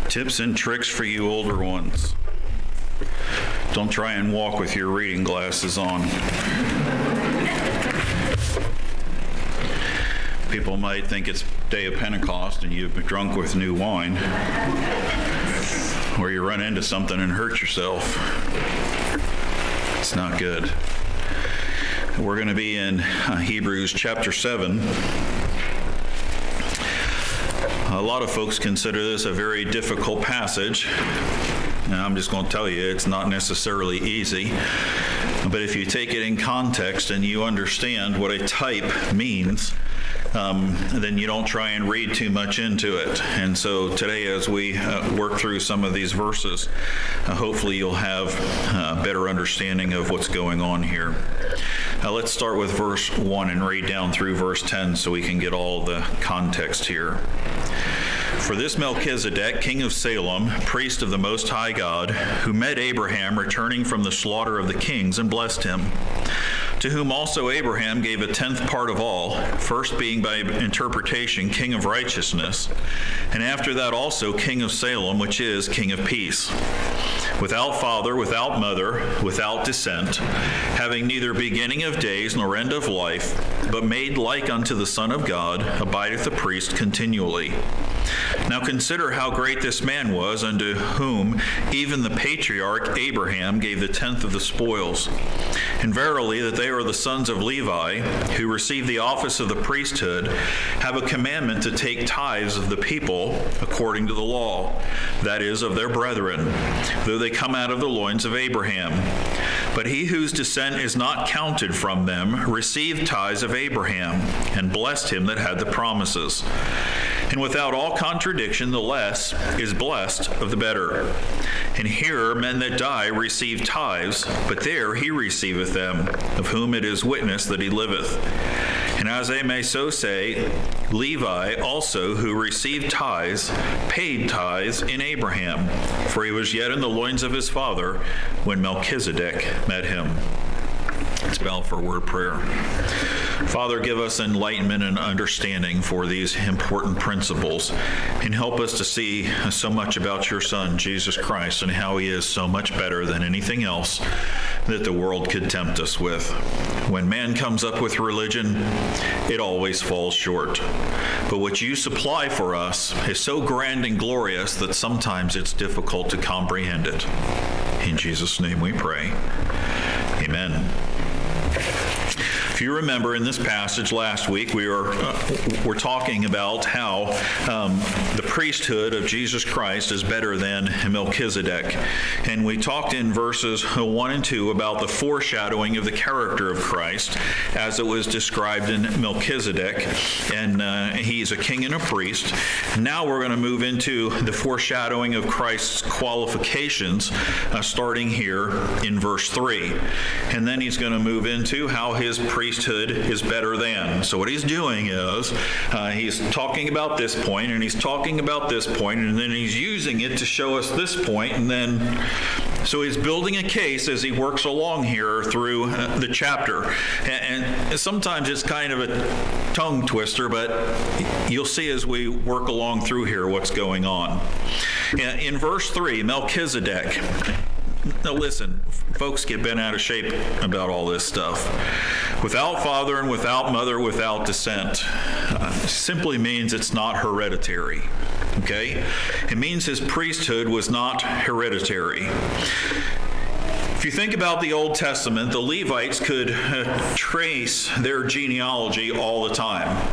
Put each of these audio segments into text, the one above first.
Tips and tricks for you older ones. Don't try and walk with your reading glasses on. People might think it's day of Pentecost and you've been drunk with new wine, or you run into something and hurt yourself. It's not good. We're going to be in Hebrews chapter 7. A lot of folks consider this a very difficult passage. And I'm just going to tell you, it's not necessarily easy. But if you take it in context and you understand what a type means, then you don't try and read too much into it. And so today, as we work through some of these verses, hopefully you'll have a better understanding of what's going on here. Let's start with verse 1 and read down through verse 10 so we can get all the context here. For this Melchizedek, king of Salem, priest of the Most High God, who met Abraham returning from the slaughter of the kings and blessed him, to whom also Abraham gave a tenth part of all, first being by interpretation king of righteousness, and after that also king of Salem, which is king of peace. Without father, without mother, without descent, having neither beginning of days nor end of life, but made like unto the Son of God, abideth a priest continually. Now consider how great this man was, unto whom even the patriarch Abraham gave the tenth of the spoils. And verily that they are the sons of Levi, who receive the office of the priesthood, have a commandment to take tithes of the people according to the law, that is, of their brethren, though they come out of the loins of Abraham. But he whose descent is not counted from them received tithes of Abraham, and blessed him that had the promises. And without all contradiction, the less is blessed of the better. And here men that die receive tithes, but there he receiveth them, of whom it is witness that he liveth. And as they may so say, Levi also, who received tithes, paid tithes in Abraham, for he was yet in the loins of his father when Melchizedek met him. Let's bow for a word of prayer. Father, give us enlightenment and understanding for these important principles, and help us to see so much about your Son, Jesus Christ, and how he is so much better than anything else that the world could tempt us with. When man comes up with religion, it always falls short. But what you supply for us is so grand and glorious that sometimes it's difficult to comprehend it. In Jesus' name we pray. Amen. If you remember in this passage last week, we're talking about how the priesthood of Jesus Christ is better than Melchizedek. And we talked in verses 1 and 2 about the foreshadowing of the character of Christ as it was described in Melchizedek. And he's a king and a priest. Now we're going to move into the foreshadowing of Christ's qualifications, starting here in verse 3. And then he's going to move into how his priesthood is better than. So what he's doing is he's talking about this point, and he's talking about this point, and then he's using it to show us this point, and then so he's building a case as he works along here through the chapter. And sometimes it's kind of a tongue twister, but you'll see as we work along through here what's going on. In verse 3, Melchizedek. Now listen, folks get bent out of shape about all this stuff. Without father and without mother, without descent, simply means it's not hereditary. Okay? It means his priesthood was not hereditary. If you think about the Old Testament, the Levites could trace their genealogy all the time.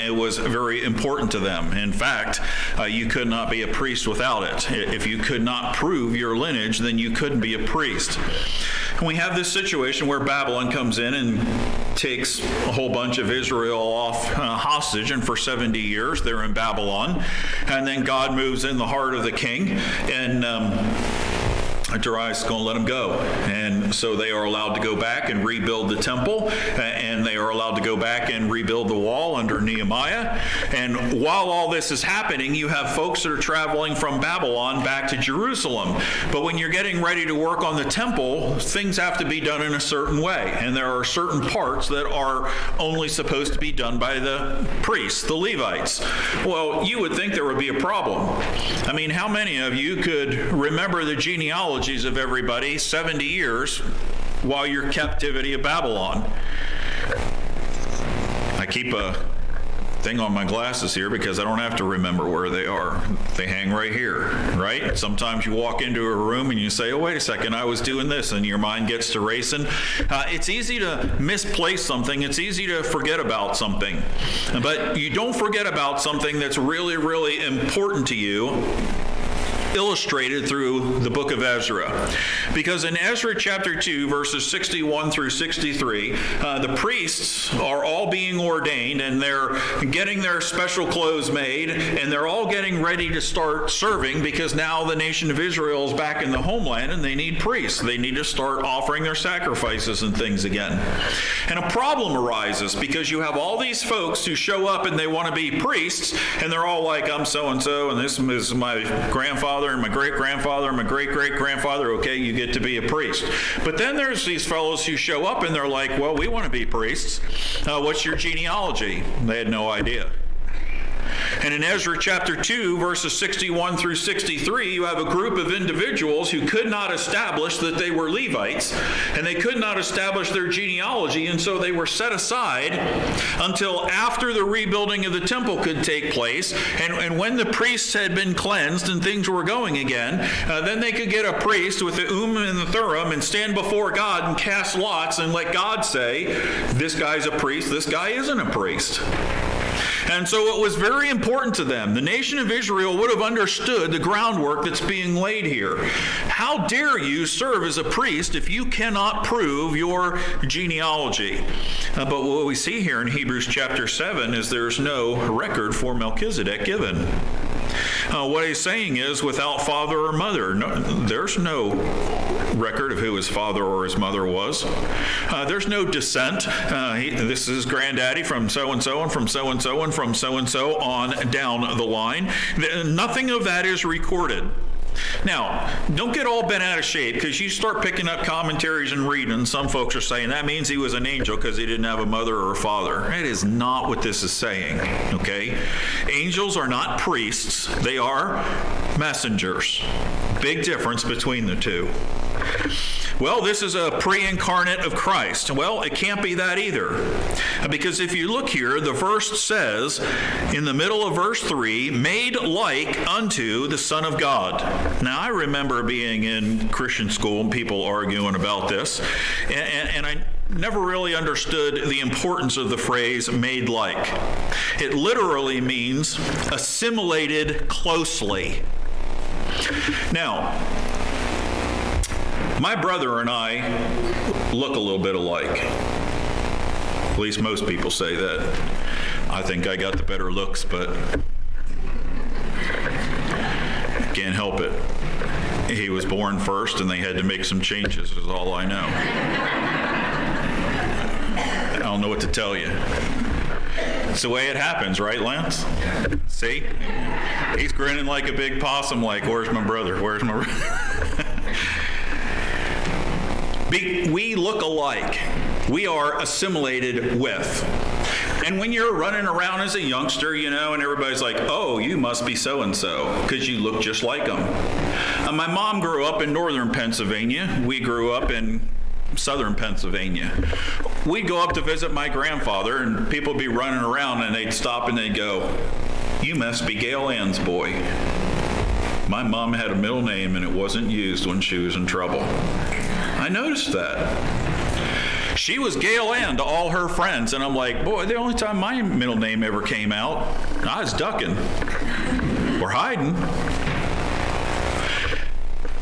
It was very important to them. In fact, you could not be a priest without it. If you could not prove your lineage, then you couldn't be a priest. And we have this situation where Babylon comes in and takes a whole bunch of Israel off hostage, and for 70 years they're in Babylon. And then God moves in the heart of the king, and Darius is going to let them go. And so they are allowed to go back and rebuild the temple, and they are allowed to go back and rebuild the wall under Nehemiah. And while all this is happening, you have folks that are traveling from Babylon back to Jerusalem. But when you're getting ready to work on the temple, things have to be done in a certain way. And there are certain parts that are only supposed to be done by the priests, the Levites. Well, you would think there would be a problem. I mean, how many of you could remember the genealogies of everybody 70 years while you're captivity of Babylon? I keep a thing on my glasses here because I don't have to remember where they are. They hang right here, right? Sometimes you walk into a room and you say, oh, wait a second, I was doing this, and your mind gets to racing. It's easy to misplace something. It's easy to forget about something. But you don't forget about something that's really, really important to you, illustrated through the book of Ezra. Because in Ezra chapter 2, verses 61 through 63, the priests are all being ordained, and they're getting their special clothes made, and they're all getting ready to start serving, because now the nation of Israel is back in the homeland and they need priests. They need to start offering their sacrifices and things again. And a problem arises because you have all these folks who show up and they want to be priests, and they're all like, I'm so-and-so, and this is my grandfather and my great-grandfather and my great-great-grandfather. Okay, you get to be a priest. But then there's these fellows who show up and they're like, well, we want to be priests. What's your genealogy? They had no idea. And in Ezra chapter 2, verses 61 through 63, you have a group of individuals who could not establish that they were Levites, and they could not establish their genealogy, and so they were set aside until after the rebuilding of the temple could take place, and when the priests had been cleansed and things were going again, then they could get a priest with the and the Thummim and stand before God and cast lots and let God say, this guy's a priest, this guy isn't a priest. And so it was very important to them. The nation of Israel would have understood the groundwork that's being laid here. How dare you serve as a priest if you cannot prove your genealogy? But what we see here in Hebrews chapter 7 is there's no record for Melchizedek given. What he's saying is, without father or mother, there's no record of who his father or his mother was. There's no descent. This is granddaddy from so-and-so and from so-and-so and from so-and-so on down the line. Nothing of that is recorded. Now, don't get all bent out of shape, because you start picking up commentaries and reading, and some folks are saying that means he was an angel because he didn't have a mother or a father. That is not what this is saying, okay? Angels are not priests. They are messengers. Big difference between the two. Well, this is a pre-incarnate of Christ. Well, it can't be that either. Because if you look here, the verse says, in the middle of verse 3, made like unto the Son of God. Now, I remember being in Christian school and people arguing about this, and I never really understood the importance of the phrase made like. It literally means assimilated closely. Now, my brother and I look a little bit alike. At least most people say that. I think I got the better looks, but can't help it. He was born first and they had to make some changes, is all I know. I don't know what to tell you. It's the way it happens, right, Lance? See? He's grinning like a big possum, like, where's my brother? Where's my brother? We look alike. We are assimilated with. And when you're running around as a youngster, you know, and everybody's like, oh, you must be so-and-so, because you look just like them. My mom grew up in northern Pennsylvania. We grew up in southern Pennsylvania. We'd go up to visit my grandfather, and people would be running around, and they'd stop and they'd go, you must be Gail Ann's boy. My mom had a middle name, and it wasn't used when she was in trouble. I noticed that. She was Gail Ann to all her friends, and I'm like, boy, the only time my middle name ever came out, I was ducking or hiding.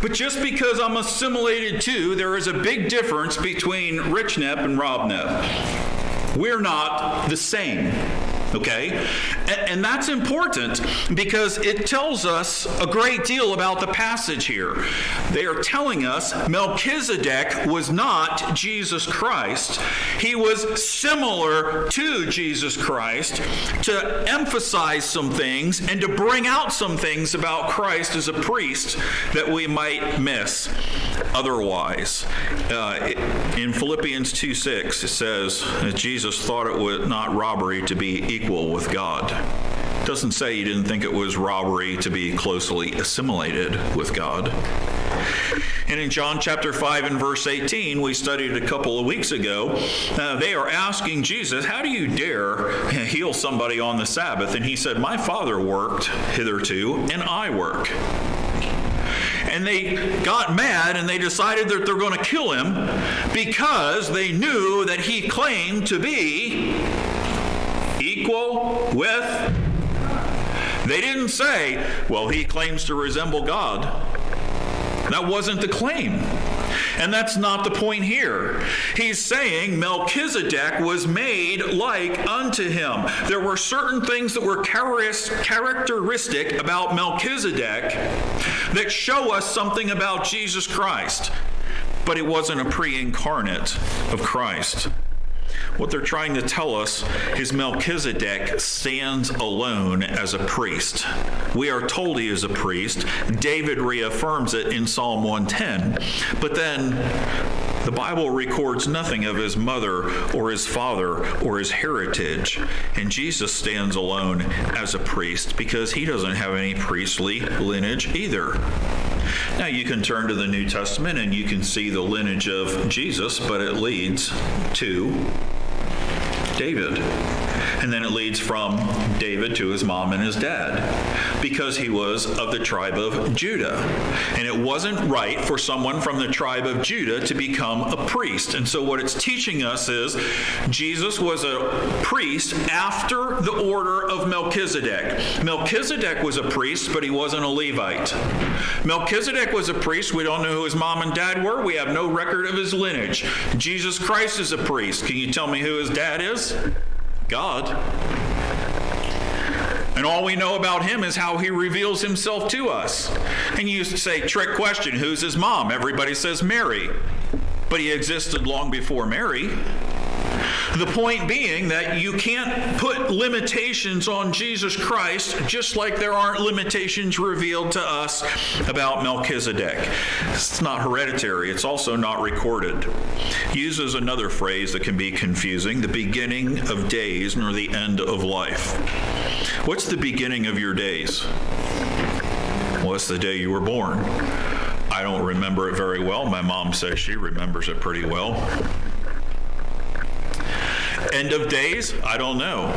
But just because I'm assimilated to, there is a big difference between Rich Knapp and Rob Knapp. We're not the same. Okay? And that's important because it tells us a great deal about the passage here. They are telling us Melchizedek was not Jesus Christ. He was similar to Jesus Christ to emphasize some things and to bring out some things about Christ as a priest that we might miss otherwise. In Philippians 2:6, it says that Jesus thought it was not robbery to be equal with God. It doesn't say he didn't think it was robbery to be closely assimilated with God. And in John chapter 5 and verse 18, we studied a couple of weeks ago, they are asking Jesus, how do you dare heal somebody on the Sabbath? And he said, my Father worked hitherto, and I work. And they got mad and they decided that they're going to kill him because they knew that he claimed to be equal with. They didn't say, well, he claims to resemble God. That wasn't the claim. And that's not the point here. He's saying Melchizedek was made like unto him. There were certain things that were characteristic about Melchizedek that show us something about Jesus Christ. But it wasn't a pre-incarnate of Christ. What they're trying to tell us is Melchizedek stands alone as a priest. We are told he is a priest. David reaffirms it in Psalm 110. But then the Bible records nothing of his mother or his father or his heritage. And Jesus stands alone as a priest because he doesn't have any priestly lineage either. Now you can turn to the New Testament and you can see the lineage of Jesus, but it leads to David. And then it leads from David to his mom and his dad because he was of the tribe of Judah. And it wasn't right for someone from the tribe of Judah to become a priest. And so what it's teaching us is Jesus was a priest after the order of Melchizedek. Melchizedek was a priest, but he wasn't a Levite. Melchizedek was a priest. We don't know who his mom and dad were. We have no record of his lineage. Jesus Christ is a priest. Can you tell me who his dad is? God. And all we know about him is how he reveals himself to us. And you say, trick question, who's his mom? Everybody says Mary. But he existed long before Mary. The point being that you can't put limitations on Jesus Christ just like there aren't limitations revealed to us about Melchizedek. It's not hereditary. It's also not recorded. He uses another phrase that can be confusing, the beginning of days nor the end of life. What's the beginning of your days? Well, it's the day you were born. I don't remember it very well. My mom says she remembers it pretty well. End of days? I don't know.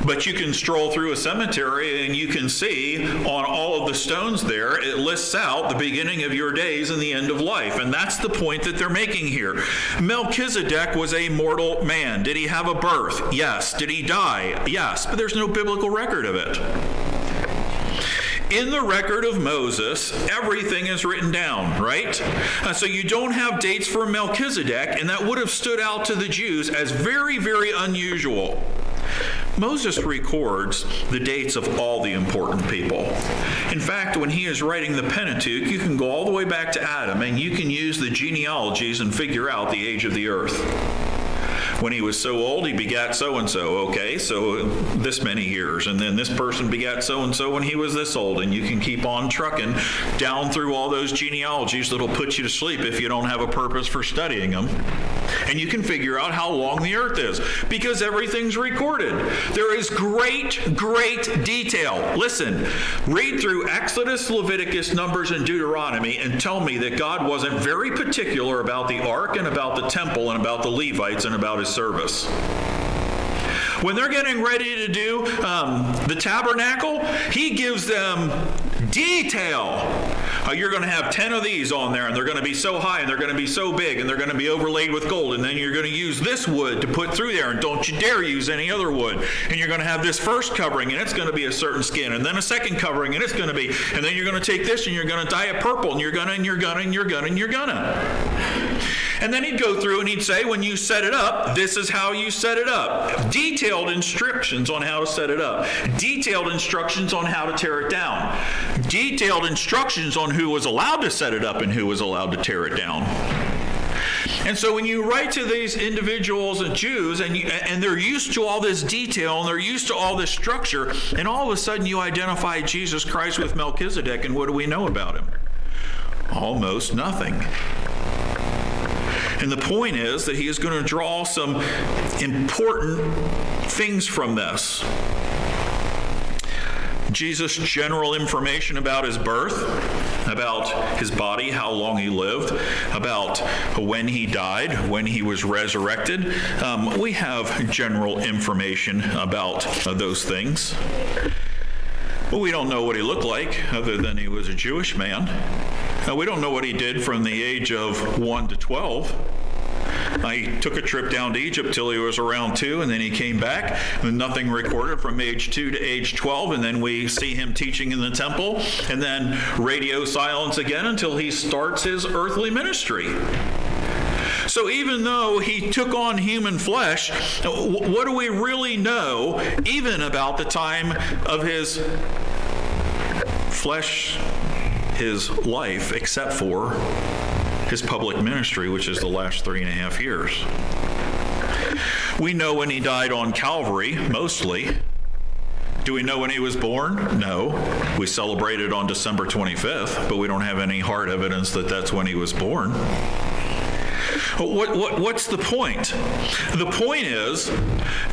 But you can stroll through a cemetery and you can see on all of the stones there, it lists out the beginning of your days and the end of life. And that's the point that they're making here. Melchizedek was a mortal man. Did he have a birth? Yes. Did he die? Yes. But there's no biblical record of it. In the record of Moses, everything is written down, right? So you don't have dates for Melchizedek, and that would have stood out to the Jews as very, very unusual. Moses records the dates of all the important people. In fact, when he is writing the Pentateuch, you can go all the way back to Adam, and you can use the genealogies and figure out the age of the earth. When he was so old, he begat so-and-so. Okay, so this many years. And then this person begat so-and-so when he was this old. And you can keep on trucking down through all those genealogies that'll put you to sleep if you don't have a purpose for studying them. And you can figure out how long the earth is because everything's recorded. There is great, great detail. Listen, read through Exodus, Leviticus, Numbers, and Deuteronomy and tell me that God wasn't very particular about the ark and about the temple and about the Levites and about his service. When they're getting ready to do the tabernacle, he gives them detail. You're going to have 10 of these on there, and they're going to be so high, and they're going to be so big, and they're going to be overlaid with gold, and then you're going to use this wood to put through there, and don't you dare use any other wood. And you're going to have this first covering, and it's going to be a certain skin, and then a second covering, and it's going to be, and then you're going to take this, and you're going to dye it purple, and you're going to, and you're going to, and you're going to, and you're going to. And then he'd go through and he'd say, when you set it up, this is how you set it up. Detailed instructions on how to set it up. Detailed instructions on how to tear it down. Detailed instructions on who was allowed to set it up and who was allowed to tear it down. And so when you write to these individuals and Jews, and they're used to all this detail, and they're used to all this structure, and all of a sudden you identify Jesus Christ with Melchizedek, and what do we know about him? Almost nothing. And the point is that he is going to draw some important things from this. Jesus' general information about his birth, about his body, how long he lived, about when he died, when he was resurrected. We have general information about those things. But we don't know what he looked like other than he was a Jewish man. We don't know what he did from the age of 1 to 12. He took a trip down to Egypt till he was around 2, and then he came back. Nothing recorded from age 2 to age 12, and then we see him teaching in the temple, and then radio silence again until he starts his earthly ministry. So even though he took on human flesh, what do we really know even about the time of his flesh, his life, except for his public ministry, which is the last 3.5 years? We know when he died on Calvary, mostly. Do we know when he was born? No. We celebrate it on December 25th, but we don't have any hard evidence that that's when he was born. What's the point? The point is,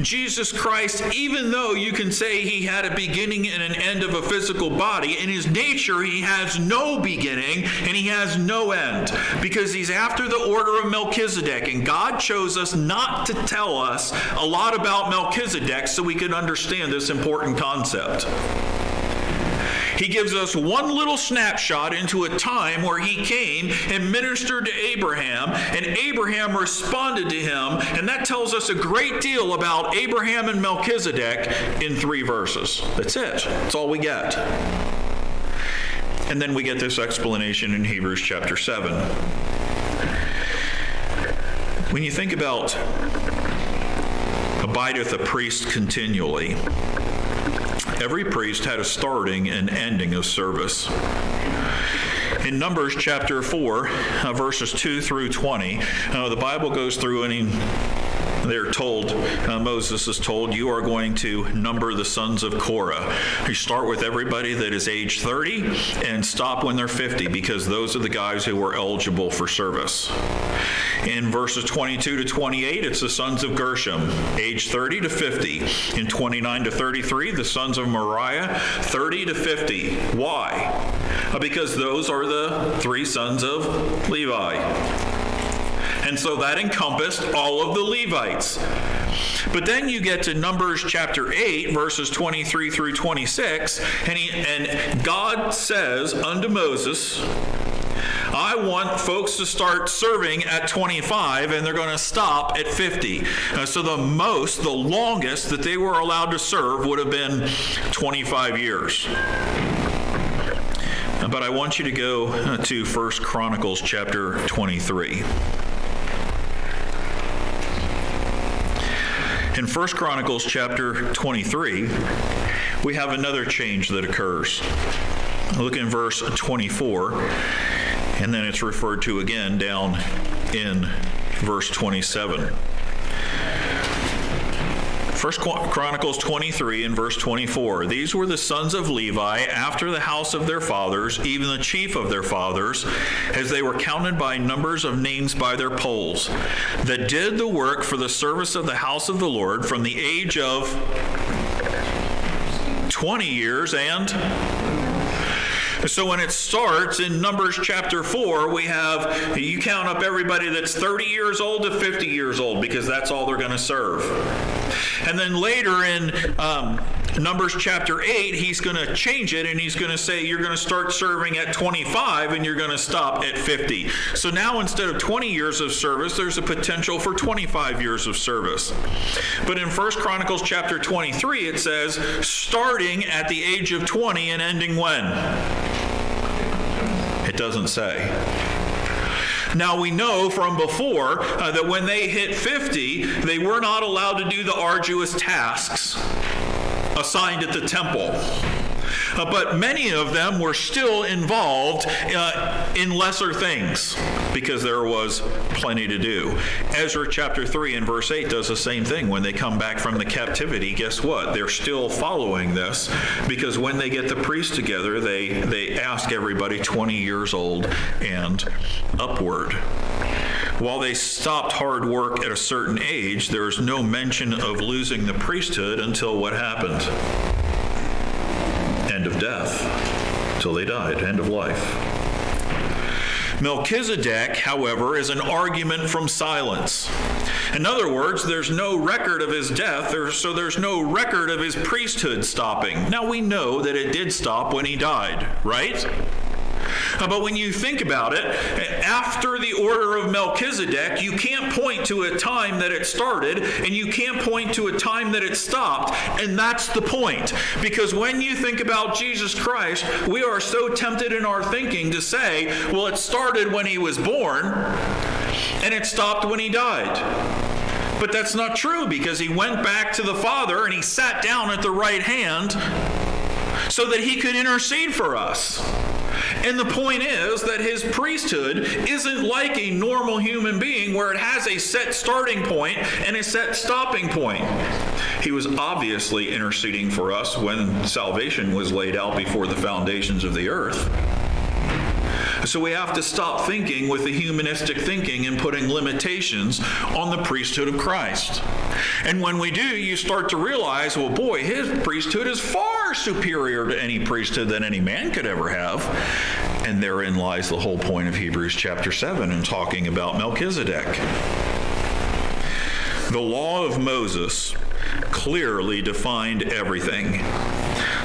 Jesus Christ, even though you can say he had a beginning and an end of a physical body, in his nature he has no beginning and he has no end, because he's after the order of Melchizedek, and God chose us not to tell us a lot about Melchizedek so we could understand this important concept. He gives us one little snapshot into a time where he came and ministered to Abraham, and Abraham responded to him, and that tells us a great deal about Abraham and Melchizedek in 3 verses. That's it. That's all we get. And then we get this explanation in Hebrews chapter 7. When you think about abideth a priest continually, every priest had a starting and ending of service. In Numbers chapter 4, verses 2 through 20, the Bible goes through and they're told, Moses is told, you are going to number the sons of Korah. You start with everybody that is age 30 and stop when they're 50, because those are the guys who were eligible for service. In verses 22 to 28, it's the sons of Gershom, age 30 to 50. In 29 to 33, the sons of Moriah, 30 to 50. Why? Because those are the 3 sons of Levi. And so that encompassed all of the Levites. But then you get to Numbers chapter 8, verses 23 through 26, and God says unto Moses, I want folks to start serving at 25, and they're going to stop at 50. So the longest that they were allowed to serve would have been 25 years. But I want you to go to 1 Chronicles chapter 23. In 1 Chronicles chapter 23, we have another change that occurs. Look in verse 24, and then it's referred to again down in verse 27. 1 Chronicles 23 and verse 24. These were the sons of Levi after the house of their fathers, even the chief of their fathers, as they were counted by numbers of names by their polls, that did the work for the service of the house of the Lord from the age of 20 years and... So when it starts in Numbers chapter 4, you count up everybody that's 30 years old to 50 years old, because that's all they're going to serve. And then later in Numbers chapter 8, he's going to change it, and he's going to say you're going to start serving at 25 and you're going to stop at 50. So now instead of 20 years of service, there's a potential for 25 years of service. But in 1 Chronicles chapter 23, it says starting at the age of 20 and ending when? It doesn't say. Now we know from before that when they hit 50, they were not allowed to do the arduous tasks assigned at the temple. But many of them were still involved in lesser things because there was plenty to do. Ezra chapter 3 and verse 8 does the same thing. When they come back from the captivity, guess what? They're still following this because when they get the priests together, they ask everybody 20 years old and upward. While they stopped hard work at a certain age, there's no mention of losing the priesthood until what happened? End of death, till they died, end of life. Melchizedek, however, is an argument from silence. In other words, there's no record of his death, so there's no record of his priesthood stopping. Now we know that it did stop when he died, right? But when you think about it, after the order of Melchizedek, you can't point to a time that it started, and you can't point to a time that it stopped, and that's the point. Because when you think about Jesus Christ, we are so tempted in our thinking to say, well, it started when he was born, and it stopped when he died. But that's not true, because he went back to the Father, and he sat down at the right hand so that he could intercede for us. And the point is that his priesthood isn't like a normal human being where it has a set starting point and a set stopping point. He was obviously interceding for us when salvation was laid out before the foundations of the earth. So we have to stop thinking with the humanistic thinking and putting limitations on the priesthood of Christ. And when we do, you start to realize, well, boy, his priesthood is far superior to any priesthood that any man could ever have. And therein lies the whole point of Hebrews chapter 7 in talking about Melchizedek. The law of Moses clearly defined everything.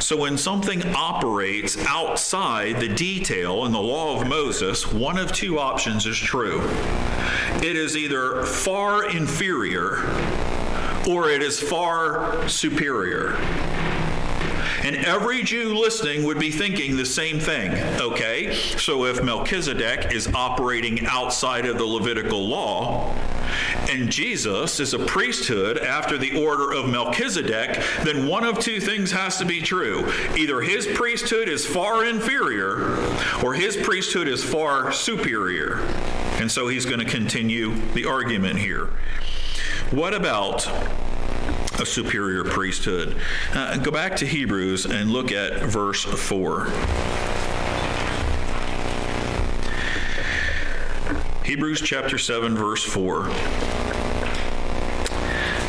So when something operates outside the detail in the law of Moses, one of two options is true. It is either far inferior or it is far superior. And every Jew listening would be thinking the same thing, okay? So if Melchizedek is operating outside of the Levitical law, and Jesus is a priesthood after the order of Melchizedek, then one of two things has to be true. Either his priesthood is far inferior, or his priesthood is far superior. And so he's going to continue the argument here. What about a superior priesthood? Go back to Hebrews and look at verse 4. Hebrews chapter 7, verse 4.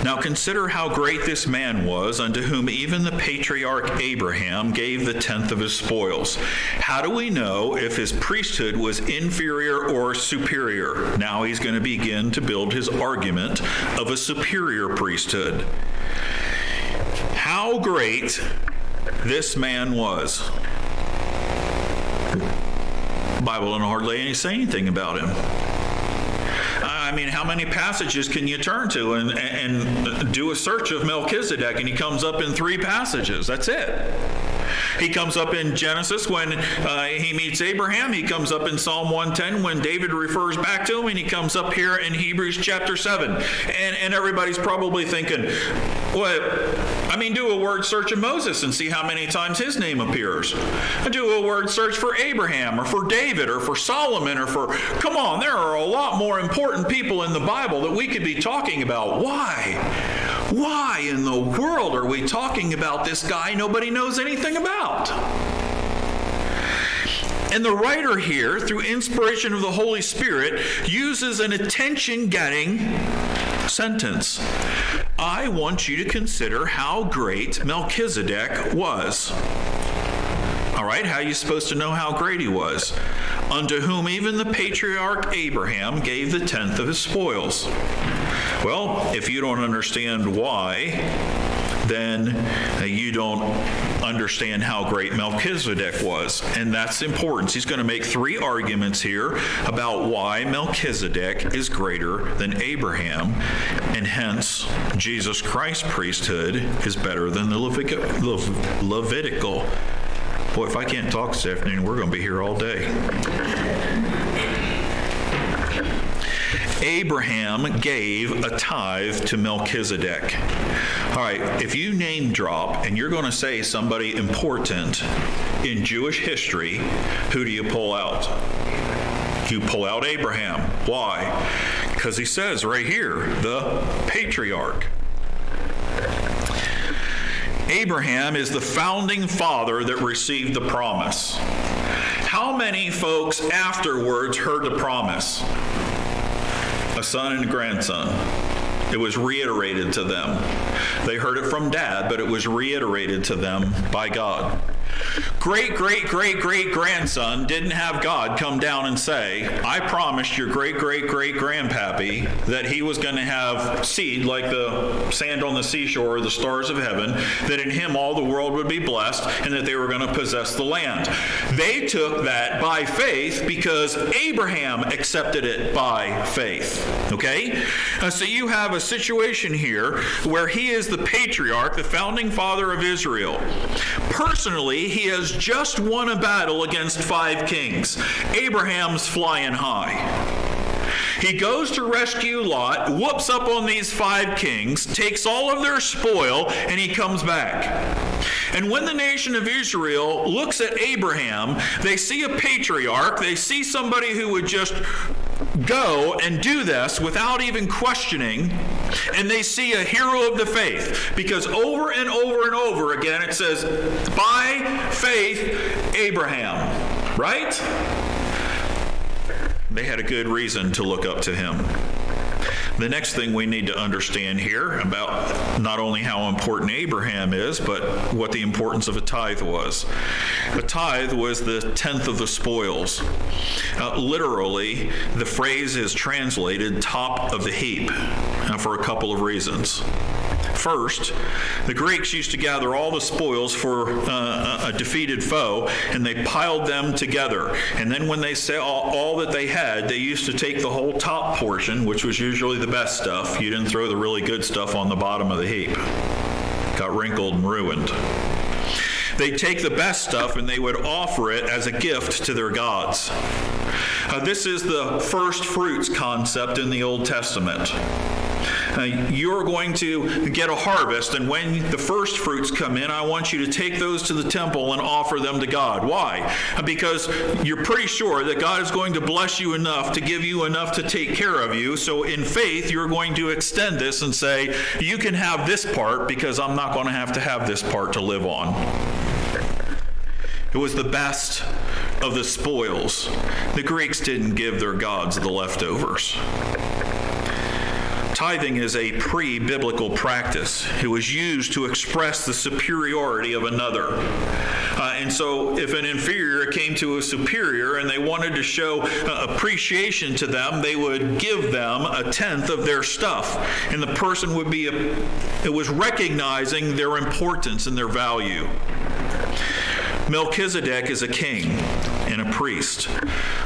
Now consider how great this man was, unto whom even the patriarch Abraham gave the tenth of his spoils. How do we know if his priesthood was inferior or superior? Now he's going to begin to build his argument of a superior priesthood. How great this man was. The Bible doesn't hardly say anything about him. I mean, how many passages can you turn to and do a search of Melchizedek, and he comes up in 3 passages? That's it. He comes up in Genesis when he meets Abraham. He comes up in Psalm 110 when David refers back to him, and he comes up here in Hebrews chapter 7. And everybody's probably thinking, do a word search of Moses and see how many times his name appears. Do a word search for Abraham or for David or for Solomon or for... Come on, there are a lot more important people in the Bible that we could be talking about. Why? Why in the world are we talking about this guy nobody knows anything about? And the writer here, through inspiration of the Holy Spirit, uses an attention-getting sentence. I want you to consider how great Melchizedek was. All right, how are you supposed to know how great he was? Unto whom even the patriarch Abraham gave the tenth of his spoils. Well, if you don't understand why, then you don't understand how great Melchizedek was. And that's important. He's going to make 3 arguments here about why Melchizedek is greater than Abraham, and hence Jesus Christ's priesthood is better than the Levitical. Boy, if I can't talk this afternoon, we're going to be here all day. Abraham gave a tithe to Melchizedek. All right, if you name drop and you're going to say somebody important in Jewish history, who do you pull out? You pull out Abraham. Why? Because he says right here, the patriarch. Abraham is the founding father that received the promise. How many folks afterwards heard the promise? A son and a grandson. It was reiterated to them. They heard it from dad, but it was reiterated to them by God. Great-great-great-great-grandson didn't have God come down and say, I promised your great-great-great-grandpappy that he was going to have seed like the sand on the seashore or the stars of heaven, that in him all the world would be blessed, and that they were going to possess the land. They took that by faith because Abraham accepted it by faith. Okay? So you have a situation here where he is the patriarch, the founding father of Israel. Personally, he has just won a battle against 5 kings. Abraham's flying high. He goes to rescue Lot, whoops up on these 5 kings, takes all of their spoil, and he comes back. And when the nation of Israel looks at Abraham, they see a patriarch, they see somebody who would just go and do this without even questioning, and they see a hero of the faith, because over and over and over again it says, by faith, Abraham, right? They had a good reason to look up to him. The next thing we need to understand here about not only how important Abraham is, but what the importance of a tithe was. A tithe was the 10th of the spoils. Literally, the phrase is translated top of the heap for a couple of reasons. First, the Greeks used to gather all the spoils for a defeated foe, and they piled them together. And then when they saw all that they had, they used to take the whole top portion, which was usually the best stuff. You didn't throw the really good stuff on the bottom of the heap. Got wrinkled and ruined. They'd take the best stuff and they would offer it as a gift to their gods. This is the first fruits concept in the Old Testament. You're going to get a harvest, and when the first fruits come in, I want you to take those to the temple and offer them to God. Why? Because you're pretty sure that God is going to bless you enough to give you enough to take care of you. So in faith, you're going to extend this and say, you can have this part because I'm not going to have this part to live on. It was the best of the spoils. The Greeks didn't give their gods the leftovers. Tithing is a pre-biblical practice. It was used to express the superiority of another. And so if an inferior came to a superior and they wanted to show appreciation to them, they would give them a 10th of their stuff. And the person would be, it was recognizing their importance and their value. Melchizedek is a king and a priest.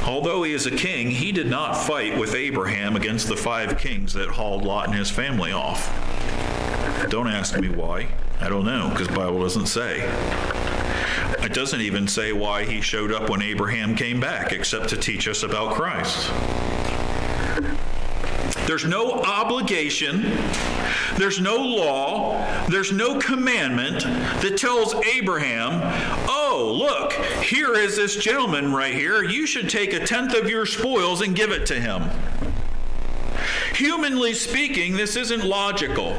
Although he is a king, he did not fight with Abraham against the 5 kings that hauled Lot and his family off. Don't ask me why. I don't know, because the Bible doesn't say. It doesn't even say why he showed up when Abraham came back, except to teach us about Christ. There's no obligation, there's no law, there's no commandment that tells Abraham, oh, look, here is this gentleman right here. You should take a 10th of your spoils and give it to him. Humanly speaking, this isn't logical.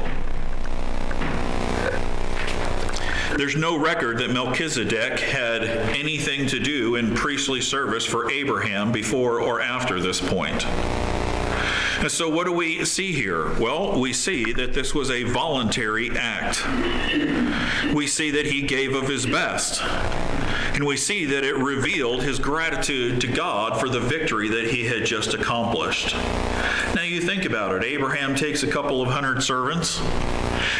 There's no record that Melchizedek had anything to do in priestly service for Abraham before or after this point. And so what do we see here? Well, we see that this was a voluntary act. We see that he gave of his best. And we see that it revealed his gratitude to God for the victory that he had just accomplished. Now you think about it. Abraham takes a couple of 100 servants,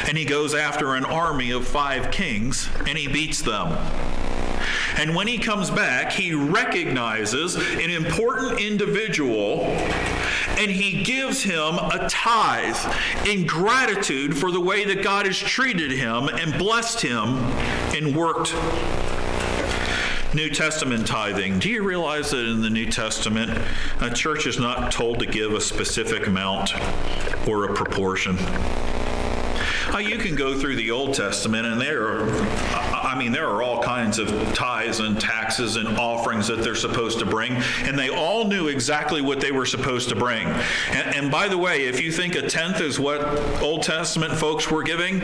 and he goes after an army of 5 kings, and he beats them. And when he comes back, he recognizes an important individual, and he gives him a tithe in gratitude for the way that God has treated him and blessed him and worked New Testament tithing. Do you realize that in the New Testament, a church is not told to give a specific amount or a proportion? You can go through the Old Testament, and there are all kinds of tithes and taxes and offerings that they're supposed to bring, and they all knew exactly what they were supposed to bring. And by the way, if you think a tenth is what Old Testament folks were giving,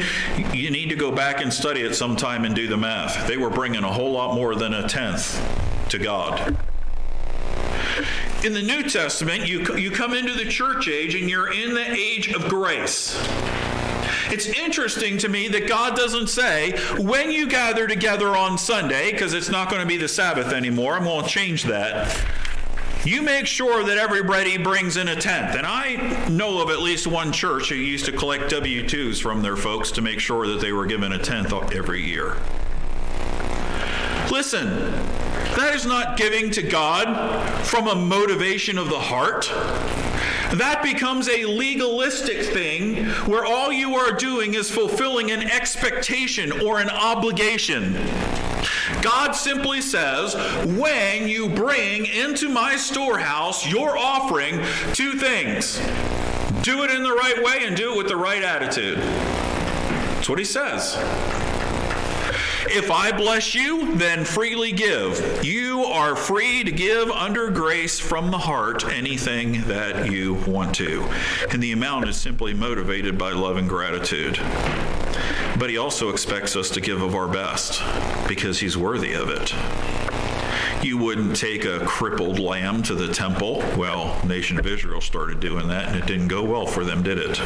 you need to go back and study it sometime and do the math. They were bringing a whole lot more than a tenth to God. In the New Testament, you come into the church age, and you're in the age of grace. It's interesting to me that God doesn't say, when you gather together on Sunday, because it's not going to be the Sabbath anymore, I'm going to change that, you make sure that everybody brings in a tenth. And I know of at least one church who used to collect W-2s from their folks to make sure that they were given a tenth every year. Listen, that is not giving to God from a motivation of the heart. That becomes a legalistic thing where all you are doing is fulfilling an expectation or an obligation. God simply says, when you bring into my storehouse your offering, two things. Do it in the right way and do it with the right attitude. That's what he says. If I bless you, then freely give. You are free to give under grace from the heart anything that you want to. And the amount is simply motivated by love and gratitude. But he also expects us to give of our best because he's worthy of it. You wouldn't take a crippled lamb to the temple. Well, the nation of Israel started doing that, and it didn't go well for them, did it?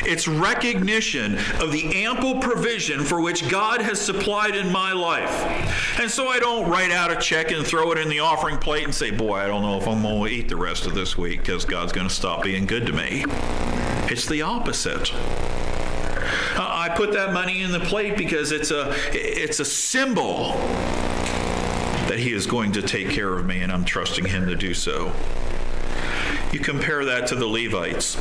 It's recognition of the ample provision for which God has supplied in my life. And so I don't write out a check and throw it in the offering plate and say, boy, I don't know if I'm going to eat the rest of this week because God's going to stop being good to me. It's the opposite. I put that money in the plate because it's a symbol that he is going to take care of me, and I'm trusting him to do so. You compare that to the Levites.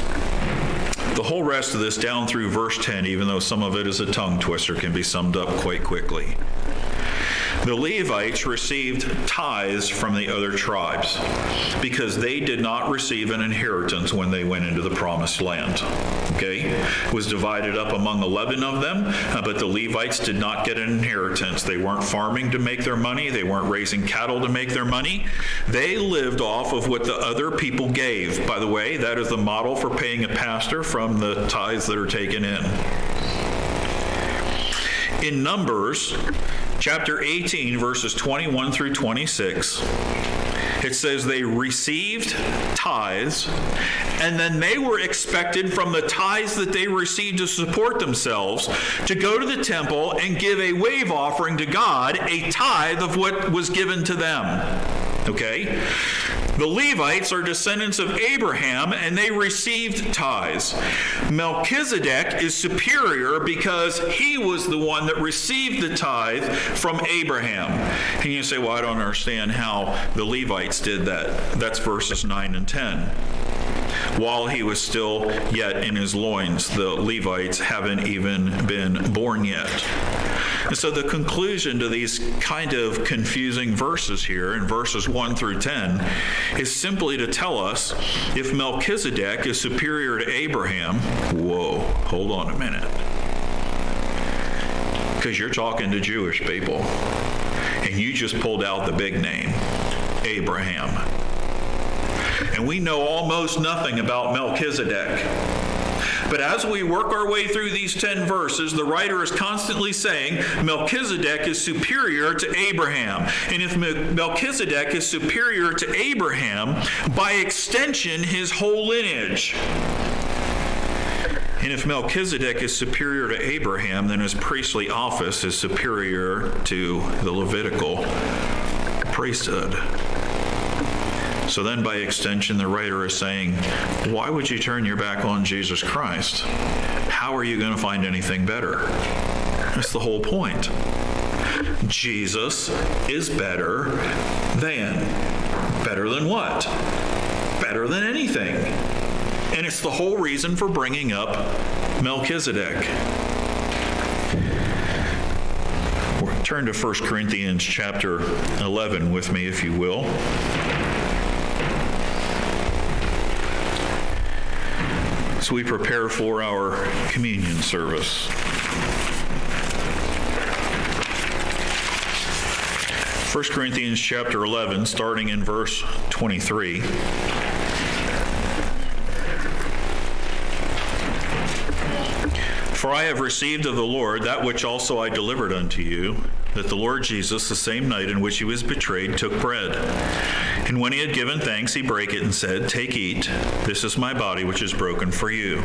The whole rest of this down through verse 10, even though some of it is a tongue twister, can be summed up quite quickly. The Levites received tithes from the other tribes because they did not receive an inheritance when they went into the promised land. Okay? It was divided up among 11 of them, but the Levites did not get an inheritance. They weren't farming to make their money. They weren't raising cattle to make their money. They lived off of what the other people gave. By the way, that is the model for paying a pastor from the tithes that are taken in. In Numbers, chapter 18, verses 21 through 26, it says they received tithes, and then they were expected from the tithes that they received to support themselves to go to the temple and give a wave offering to God, a tithe of what was given to them. Okay? The Levites are descendants of Abraham, and they received tithes. Melchizedek is superior because he was the one that received the tithe from Abraham. And you say, well, I don't understand how the Levites did that. That's verses 9 and 10. While he was still yet in his loins, the Levites haven't even been born yet. And so the conclusion to these kind of confusing verses here in verses 1 through 10 is simply to tell us if Melchizedek is superior to Abraham, whoa, hold on a minute. Because you're talking to Jewish people, and you just pulled out the big name, Abraham. And we know almost nothing about Melchizedek. But as we work our way through these 10 verses, the writer is constantly saying Melchizedek is superior to Abraham. And if Melchizedek is superior to Abraham, by extension, his whole lineage. And if Melchizedek is superior to Abraham, then his priestly office is superior to the Levitical priesthood. So then by extension, the writer is saying, why would you turn your back on Jesus Christ? How are you going to find anything better? That's the whole point. Jesus is better than. Better than what? Better than anything. And it's the whole reason for bringing up Melchizedek. Turn to 1 Corinthians chapter 11 with me, if you will. As we prepare for our communion service. 1 Corinthians chapter 11, starting in verse 23. For I have received of the Lord that which also I delivered unto you, that the Lord Jesus, the same night in which he was betrayed, took bread. And when he had given thanks, he brake it and said, Take, eat, this is my body which is broken for you.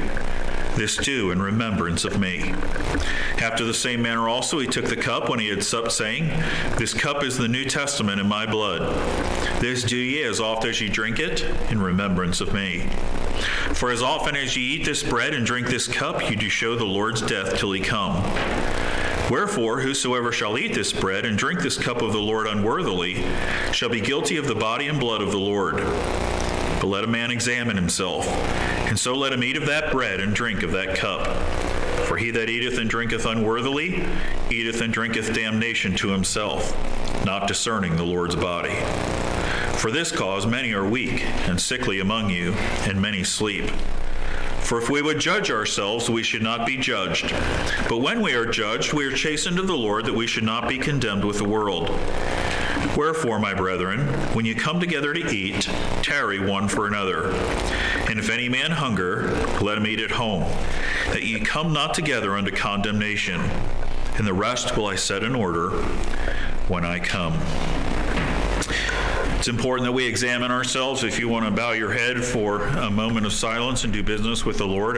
This do in remembrance of me. After the same manner also he took the cup when he had supped, saying, This cup is the New Testament in my blood. This do ye as oft as ye drink it in remembrance of me. For as often as ye eat this bread and drink this cup, you do show the Lord's death till he come. Wherefore, whosoever shall eat this bread and drink this cup of the Lord unworthily shall be guilty of the body and blood of the Lord. But let a man examine himself, and so let him eat of that bread and drink of that cup. For he that eateth and drinketh unworthily eateth and drinketh damnation to himself, not discerning the Lord's body. For this cause many are weak and sickly among you, and many sleep. For if we would judge ourselves, we should not be judged. But when we are judged, we are chastened of the Lord, that we should not be condemned with the world. Wherefore, my brethren, when you come together to eat, tarry one for another. And if any man hunger, let him eat at home, that ye come not together unto condemnation. And the rest will I set in order when I come. It's important that we examine ourselves. If you want to bow your head for a moment of silence and do business with the Lord